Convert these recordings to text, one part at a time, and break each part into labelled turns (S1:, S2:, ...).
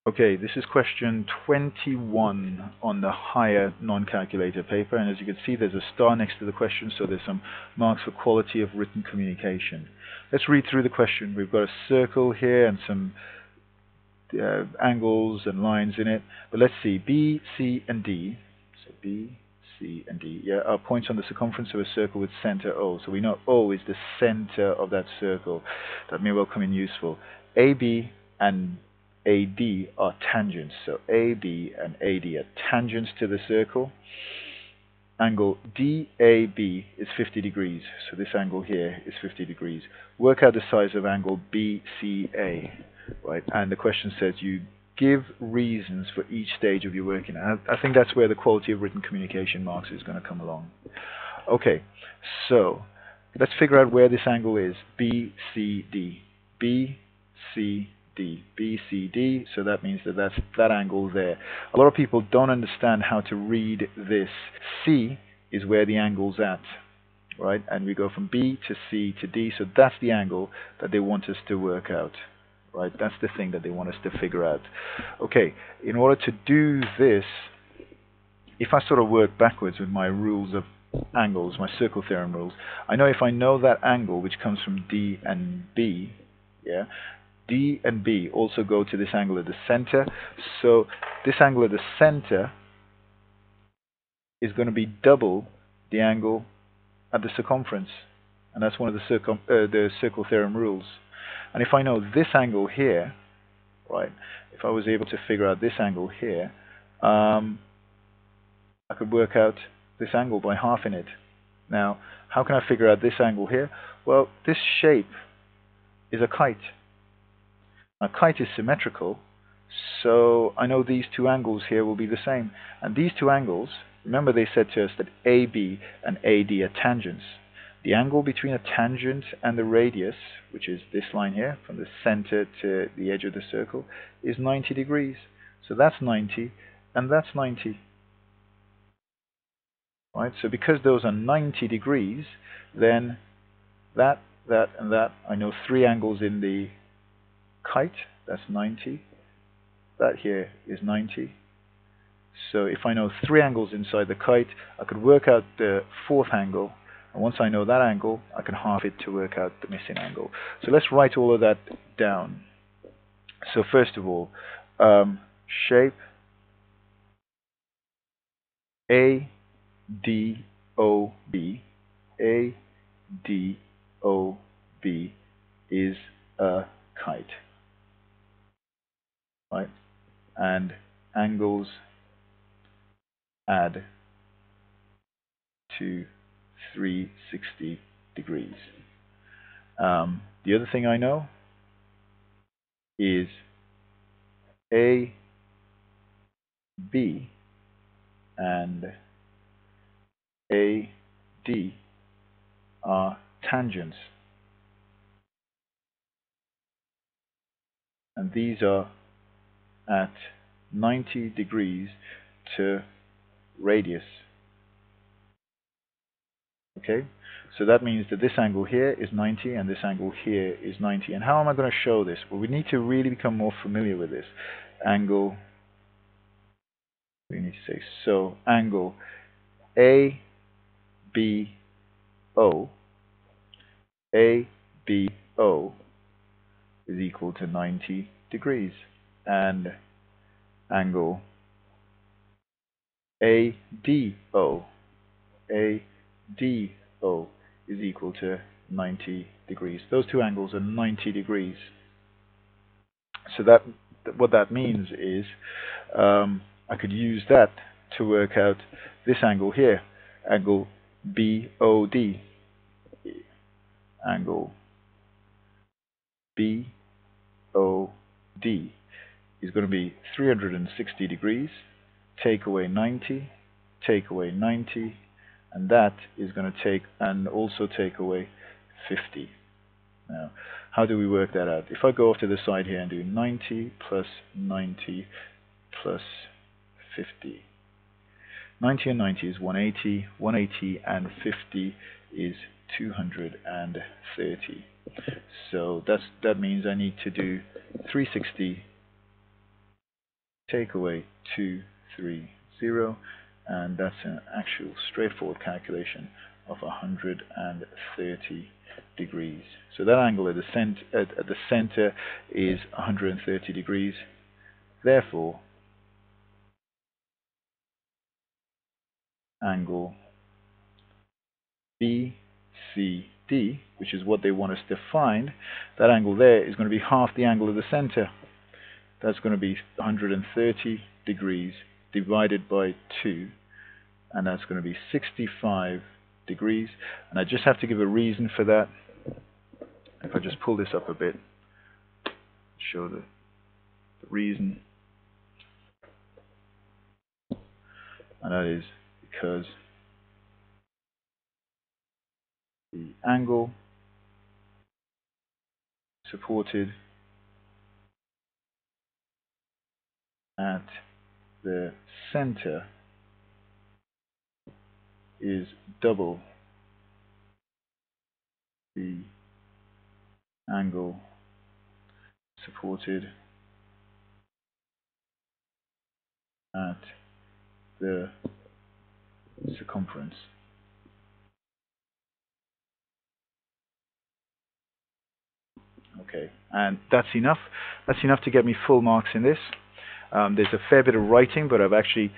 S1: Okay, this is question 21 on the higher non-calculator paper, and as you can see there's a star next to the question, so there's some marks for quality of written communication. Let's read through the question. We've got a circle here and some angles and lines in it, but let's see, B, C, and D, so B, C, and D, are points on the circumference of a circle with center O, so we know O is the center of that circle. That may well come in useful. AB and AD are tangents, so AB and AD are tangents to the circle. Angle DAB is 50 degrees, so this angle here is 50 degrees. Work out the size of angle BCA, right? And the question says you give reasons for each stage of your working. I think that's where the quality of written communication marks is going to come along. Okay, so let's figure out where this angle is. BCD. BCD. BCD, so that means that that's that angle there. A lot of people don't understand how to read this. C is where the angle's at, right? And we go from B to C to D, so that's the angle that they want us to work out, right? That's the thing that they want us to figure out. Okay, in order to do this, if I sort of work backwards with my rules of angles, my circle theorem rules, I know if I know that angle which comes from D and B, yeah, D and B also go to this angle at the center, so this angle at the center is going to be double the angle at the circumference, and that's one of the circle theorem rules. And if I know this angle here, right, if I was able to figure out this angle here, I could work out this angle by halving it. Now, how can I figure out this angle here? Well, this shape is a kite. A kite is symmetrical, so I know these two angles here will be the same. And these two angles, remember they said to us that AB and AD are tangents. The angle between a tangent and the radius, which is this line here, from the center to the edge of the circle, is 90 degrees. So that's 90, and that's 90. Right? So because those are 90 degrees, then that, and that, I know three angles in the kite, that's 90. That here is 90. So if I know three angles inside the kite, I could work out the fourth angle. And once I know that angle, I can halve it to work out the missing angle. So let's write all of that down. So first of all, shape ADOB, ADOB is a kite. Right? And angles add to 360 degrees. The other thing I know is AB and AD are tangents, and these are at 90 degrees to radius. Okay, so that means that this angle here is 90 and this angle here is 90. And how am I going to show this? Well, we need to really become more familiar with this. Angle, we need to say, so angle ABO, ABO is equal to 90 degrees. And angle ADO, ADO is equal to 90 degrees. Those two angles are 90 degrees. So that what that means is I could use that to work out this angle here, angle BOD. Angle BOD is going to be 360 degrees, take away 90, take away 90, and that is going to take and also take away 50. Now, how do we work that out? If I go off to the side here and do 90 plus 90 plus 50. 90 and 90 is 180, 180 and 50 is 230. So that means I need to do 360 take away 230, and that's an actual straightforward calculation of 130 degrees. So that angle at the center is 130 degrees. Therefore, angle BCD, which is what they want us to find, that angle there is going to be half the angle of the center. That's going to be 130 degrees divided by 2, and that's going to be 65 degrees. And I just have to give a reason for that. If I just pull this up a bit, show the reason, and that is because the angle supported at the center is double the angle supported at the circumference. Okay, and that's enough. That's enough to get me full marks in this. There's a fair bit of writing, but I've actually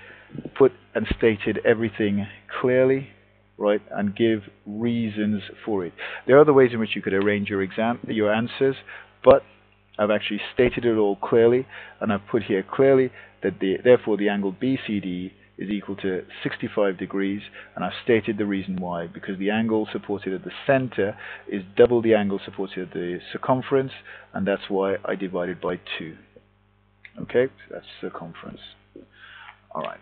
S1: put and stated everything clearly, right, and give reasons for it. There are other ways in which you could arrange your answers, but I've actually stated it all clearly, and I've put here clearly that therefore the angle BCD is equal to 65 degrees, and I've stated the reason why, because the angle supported at the center is double the angle supported at the circumference, and that's why I divided by 2. Okay, so that's circumference. Alright,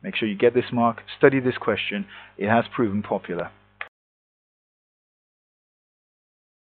S1: make sure you get this mark, study this question, it has proven popular.